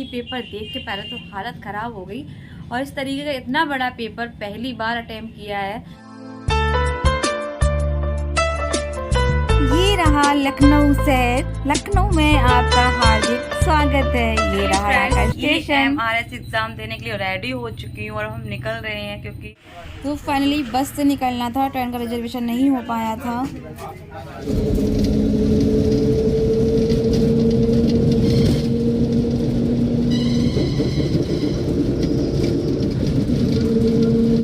Paper देख के पहले तो हालत ख़राब हो गई, और इस तरीके का इतना बड़ा पेपर पहली बार अटेम्प्ट किया है। ये रहा लखनऊ शहर, लखनऊ में आपका हार्दिक स्वागत है। ये रहा स्टेशन। RS एग्जाम देने के लिए रेडी हो चुकी हूँ और हम निकल रहे हैं, क्योंकि तो फाइनली बस से निकलना था, ट्रेन का रिजर्वेशन नहीं हो पाया था।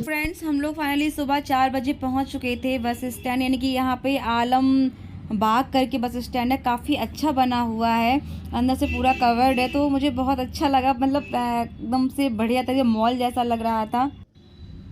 फ्रेंड्स, हम लोग फाइनली सुबह 4 बजे पहुंच चुके थे बस स्टैंड, यानी कि यहाँ पे आलम बाग करके बस स्टैंड है। काफ़ी अच्छा बना हुआ है, अंदर से पूरा कवर्ड है, तो मुझे बहुत अच्छा लगा। मतलब एकदम से बढ़िया तरीके मॉल जैसा लग रहा था।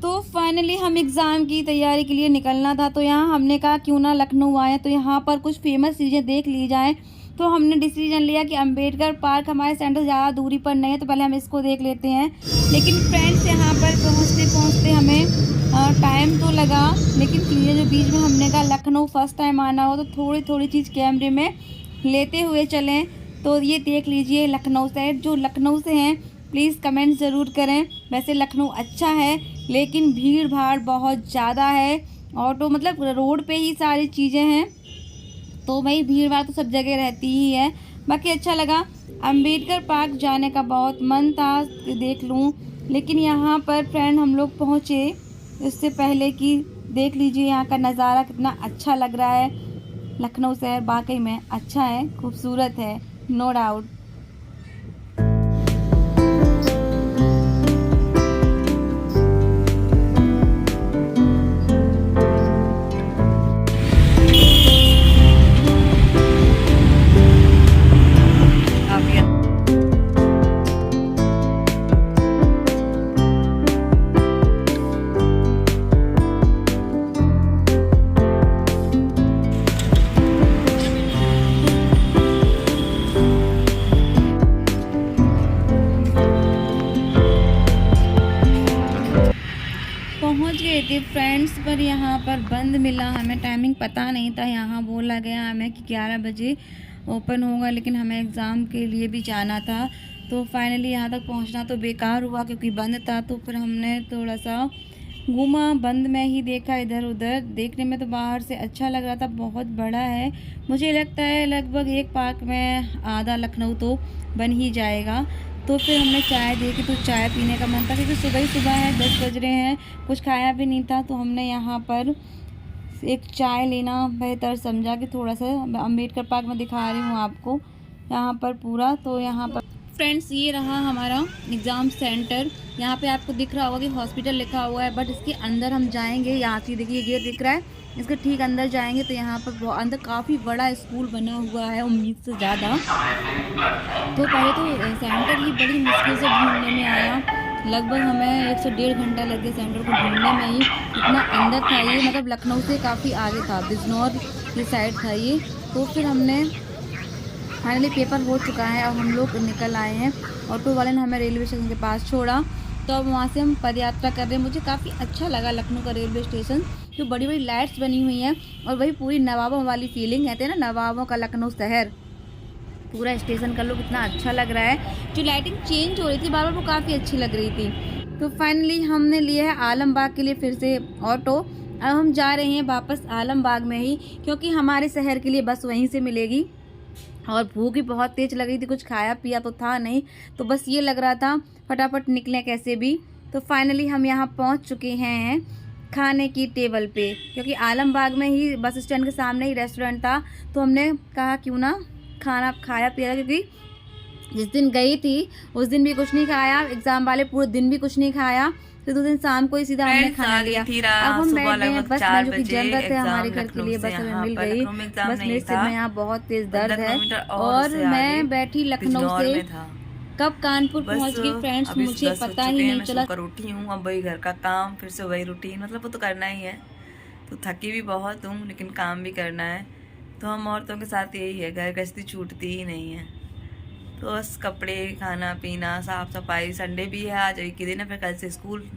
तो फाइनली हम एग्ज़ाम की तैयारी के लिए निकलना था, तो यहाँ हमने कहा क्यों ना लखनऊ आए, तो यहाँ पर कुछ फेमस चीज़ें देख ली जाएँ। तो हमने डिसीजन लिया कि अंबेडकर पार्क हमारे सेंटर ज़्यादा दूरी पर नहीं है, तो पहले हम इसको देख लेते हैं। लेकिन फ्रेंड्स, यहाँ पर पहुँचते पहुँचते हमें टाइम तो लगा, लेकिन चीज़ें जो बीच में हमने कहा लखनऊ फर्स्ट टाइम आना हो तो थोड़ी थोड़ी चीज़ कैमरे में लेते हुए चलें। तो ये देख लीजिए लखनऊ शहर। जो लखनऊ से हैं प्लीज़ कमेंट ज़रूर करें। वैसे लखनऊ अच्छा है, लेकिन भीड़ भाड़ बहुत ज़्यादा है। ऑटो मतलब रोड पे ही सारी चीज़ें हैं, तो भाई भीड़ भाड़ तो सब जगह रहती ही है। बाकी अच्छा लगा। अंबेडकर पार्क जाने का बहुत मन था कि देख लूँ, लेकिन यहाँ पर फ्रेंड हम लोग पहुँचे इससे पहले कि देख लीजिए यहाँ का नज़ारा कितना अच्छा लग रहा है। लखनऊ शहर वाकई में अच्छा है, खूबसूरत है, नो डाउट। पहुंच गए थे फ्रेंड्स, पर यहाँ पर बंद मिला हमें। टाइमिंग पता नहीं था, यहाँ बोला गया हमें कि 11 बजे ओपन होगा, लेकिन हमें एग्ज़ाम के लिए भी जाना था। तो फाइनली यहाँ तक पहुँचना तो बेकार हुआ क्योंकि बंद था। तो फिर हमने थोड़ा सा घूमा, बंद में ही देखा इधर उधर। देखने में तो बाहर से अच्छा लग रहा था, बहुत बड़ा है। मुझे लगता है लगभग एक पार्क में आधा लखनऊ तो बन ही जाएगा। तो फिर हमने चाय देखी, तो चाय पीने का मन था क्योंकि सुबह ही सुबह है, 10 बज रहे हैं, कुछ खाया भी नहीं था। तो हमने यहाँ पर एक चाय लेना बेहतर समझा कि थोड़ा सा अम्बेडकर पार्क में दिखा रही हूँ आपको यहाँ पर पूरा। तो यहाँ पर फ्रेंड्स ये रहा हमारा एग्ज़ाम सेंटर। यहाँ पे आपको दिख रहा होगा कि हॉस्पिटल लिखा हुआ है, बट इसके अंदर हम जाएंगे। यहाँ से देखिए गेट दिख रहा है, इसके ठीक अंदर जाएंगे तो यहाँ पर अंदर काफ़ी बड़ा स्कूल बना हुआ है, उम्मीद से ज़्यादा। तो पहले तो सेंटर ही बड़ी मुश्किल से ढूंढने में आया, लगभग हमें 1 से 1.5 घंटा लग गया सेंटर को ढूंढने में ही। इतना अंदर था ये, मतलब लखनऊ से काफ़ी आगे था, बिजनौर की साइड था ये। तो फिर हमने फाइनली पेपर हो चुका है, अब हम लोग निकल आए हैं। ऑटो वाले ने हमें रेलवे स्टेशन के पास छोड़ा, तो अब वहाँ से हम पदयात्रा कर रहे हैं। मुझे काफ़ी अच्छा लगा लखनऊ का रेलवे स्टेशन, जो बड़ी बड़ी लाइट्स बनी हुई हैं, और वही पूरी नवाबों वाली फीलिंग, कहते हैं ना नवाबों का लखनऊ शहर। पूरा स्टेशन का लुक इतना अच्छा लग रहा है। जो लाइटिंग चेंज हो रही थी बार बार, वो काफ़ी अच्छी लग रही थी। तो फाइनली हमने लिया है आलमबाग के लिए फिर से ऑटो। अब हम जा रहे हैं वापस आलमबाग में ही, क्योंकि हमारे शहर के लिए बस वहीं से मिलेगी। और भूख भी बहुत तेज लग रही थी, कुछ खाया पिया तो था नहीं, तो बस ये लग रहा था फटाफट निकलें कैसे भी। तो फाइनली हम यहाँ पहुँच चुके हैं खाने की टेबल पे, क्योंकि आलमबाग में ही बस स्टैंड के सामने ही रेस्टोरेंट था। तो हमने कहा क्यों ना खाना खाया पिया, क्योंकि जिस दिन गई थी उस दिन भी कुछ नहीं खाया, एग्ज़ाम वाले पूरे दिन भी कुछ नहीं खाया, फिर 2 दिन शाम को ही सीधा हमने खाना लिया। अब हम बैठ गए हैं बस में, जो कि जरूरत है हमारे घर के लिए, बस हमें मिल गई। बस मेरे सिर में यहाँ बहुत तेज दर्द है, और मैं बैठी लखनऊ से कब कानपुर पहुँच गई फ्रेंड्स, मुझे पता ही नहीं चला। उठी हूँ, अब वही घर का काम, फिर से वही रूटीन, मतलब वो तो करना ही है। तो थकी भी बहुत हूँ, लेकिन काम भी करना है। तो हम औरतों के साथ यही है, घर गृहस्थी छूटती ही नहीं है। तो बस कपड़े, खाना पीना, साफ सफाई। संडे भी है, आज एक ही दिन है, फिर कल से स्कूल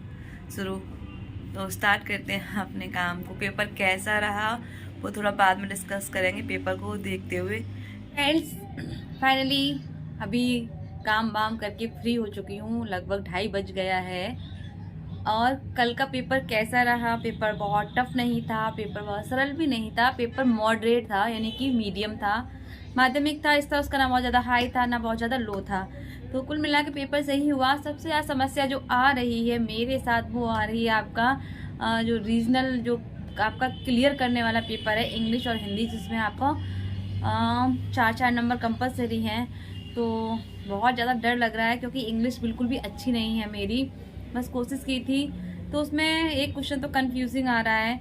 शुरू। तो स्टार्ट करते हैं अपने काम को। पेपर कैसा रहा वो थोड़ा बाद में डिस्कस करेंगे, पेपर को देखते हुए। फ्रेंड्स फाइनली अभी काम वाम करके फ्री हो चुकी हूँ, लगभग 2:30 बज गया है। और कल का पेपर कैसा रहा? पेपर बहुत टफ नहीं था, पेपर बहुत सरल भी नहीं था, पेपर मॉडरेट था, यानी कि मीडियम था, माध्यमिक था। इस तरह उसका ना बहुत ज़्यादा हाई था ना बहुत ज़्यादा लो था। तो कुल मिला के पेपर सही हुआ। सबसे ज़्यादा समस्या जो आ रही है मेरे साथ वो आ रही है आपका जो रीजनल जो आपका क्लियर करने वाला पेपर है इंग्लिश और हिंदी, जिसमें आपको 4-4 नंबर कंपलसरी हैं। तो बहुत ज़्यादा डर लग रहा है क्योंकि इंग्लिश बिल्कुल भी अच्छी नहीं है मेरी, बस कोशिश की थी। तो उसमें एक क्वेश्चन तो कंफ्यूजिंग आ रहा है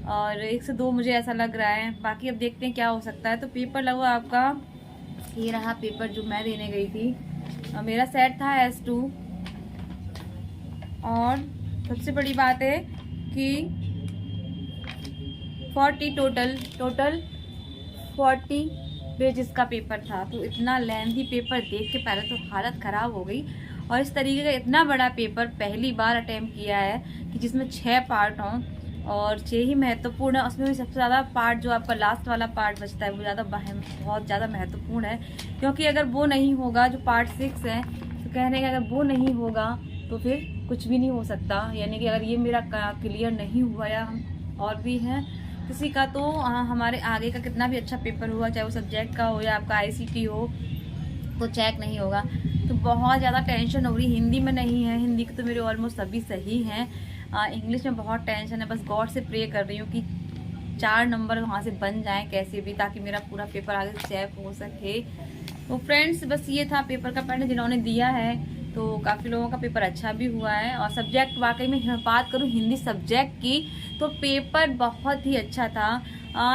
और 1 से 2 मुझे ऐसा लग रहा है, बाकी अब देखते हैं क्या हो सकता है। तो पेपर लगा आपका, ये रहा पेपर जो मैं देने गई थी। मेरा सेट था S2 और सबसे बड़ी बात है कि 40 टोटल 40 पेजेस का पेपर था। तो इतना लेंथी पेपर देख के पहले तो हालत ख़राब हो गई। और इस तरीके का इतना बड़ा पेपर पहली बार अटेम्प्ट किया है कि जिसमें 6 पार्ट हों और 6 ही महत्वपूर्ण है। उसमें भी सबसे ज़्यादा पार्ट जो आपका लास्ट वाला पार्ट बचता है वो बहुत ज़्यादा महत्वपूर्ण है, क्योंकि अगर वो नहीं होगा, जो पार्ट 6 है, तो कहने का अगर वो नहीं होगा तो फिर कुछ भी नहीं हो सकता। यानी कि अगर ये मेरा क्लियर नहीं हुआ या और भी है किसी का, तो हमारे आगे का कितना भी अच्छा पेपर हुआ, चाहे वो सब्जेक्ट का हो या आपका ICT हो, तो चेक नहीं होगा। तो बहुत ज़्यादा टेंशन हो रही। हिंदी में नहीं है, हिंदी के तो मेरे ऑलमोस्ट सभी सही हैं। इंग्लिश में बहुत टेंशन है, बस गॉड से प्रे कर रही हूँ कि 4 नंबर वहाँ से बन जाएं कैसे भी, ताकि मेरा पूरा पेपर आगे सेफ हो सके। तो फ्रेंड्स बस ये था पेपर का पैटर्न जिन्होंने दिया है। तो काफ़ी लोगों का पेपर अच्छा भी हुआ है। और सब्जेक्ट वाकई में बात करूँ हिंदी सब्जेक्ट की, तो पेपर बहुत ही अच्छा था।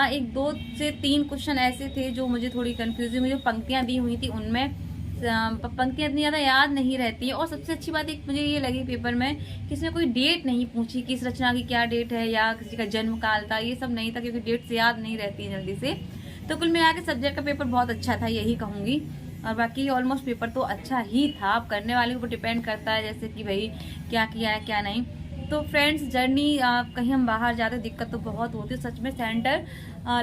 1, 2 से 3 क्वेश्चन ऐसे थे जो मुझे थोड़ी कन्फ्यूजिंग हुई। जो पंक्तियाँ दी हुई थी उनमें पंक्तियाँ इतनी ज़्यादा याद नहीं रहती है। और सबसे अच्छी बात एक मुझे ये लगी पेपर में कि इसमें कोई डेट नहीं पूछी कि इस रचना की क्या डेट है या किसी का जन्म काल था, ये सब नहीं था, क्योंकि डेट से याद नहीं रहती है जल्दी से। तो कुल मिला के सब्जेक्ट का पेपर बहुत अच्छा था, यही कहूँगी। और बाकी ऑलमोस्ट पेपर तो अच्छा ही था। अब करने वाले के ऊपर डिपेंड करता है, जैसे कि भाई क्या किया है क्या नहीं। तो फ्रेंड्स जर्नी कहीं हम बाहर जाते दिक्कत तो बहुत होती है। सच में सेंटर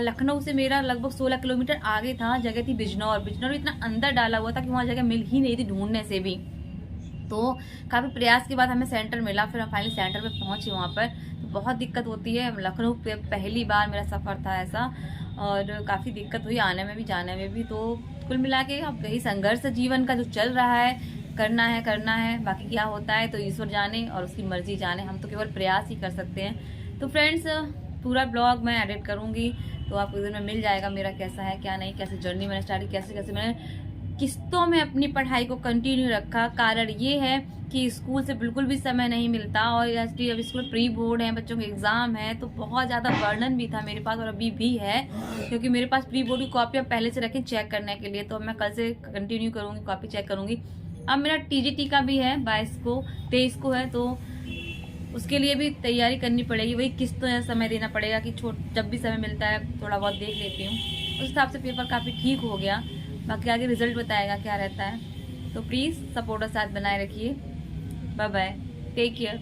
लखनऊ से मेरा लगभग 16 किलोमीटर आगे था। जगह थी बिजनौर इतना अंदर डाला हुआ था कि वहाँ जगह मिल ही नहीं थी ढूंढने से भी। तो काफ़ी प्रयास के बाद हमें सेंटर मिला, फिर हम फाइनली सेंटर पे पहुँचे। वहाँ पर तो बहुत दिक्कत होती है। लखनऊ पे पहली बार मेरा सफ़र था ऐसा, और काफ़ी दिक्कत हुई आने में भी जाने में भी। तो कुल मिला के अब यही संघर्ष जीवन का जो चल रहा है, करना है। बाकी क्या होता है तो ईश्वर जाने और उसकी मर्जी जाने, हम तो केवल प्रयास ही कर सकते हैं। तो फ्रेंड्स पूरा ब्लॉग मैं एडिट करूँगी तो आपको इधर में मिल जाएगा मेरा कैसा है क्या नहीं, कैसे जर्नी मैंने स्टार्ट की, कैसे मैंने किस्तों में अपनी पढ़ाई को कंटिन्यू रखा। कारण ये है कि स्कूल से बिल्कुल भी समय नहीं मिलता, और अब स्कूल प्री बोर्ड है, बच्चों के एग्जाम है, तो बहुत ज़्यादा बर्डन भी था मेरे पास और अभी भी है, क्योंकि मेरे पास प्री बोर्ड की कॉपियाँ पहले से रखें चेक करने के लिए। तो अब मैं कल से कंटिन्यू करूँगी, कॉपी चेक करूँगी। अब मेरा TGT का भी है 22 को है, तो उसके लिए भी तैयारी करनी पड़ेगी। वही किस्तों या समय देना पड़ेगा कि जब भी समय मिलता है थोड़ा बहुत देख लेती हूँ। उस हिसाब से पेपर काफ़ी ठीक हो गया। बाकी आगे रिजल्ट बताएगा क्या रहता है। तो प्लीज़ सपोर्ट और साथ बनाए रखिए। Bye bye, take care.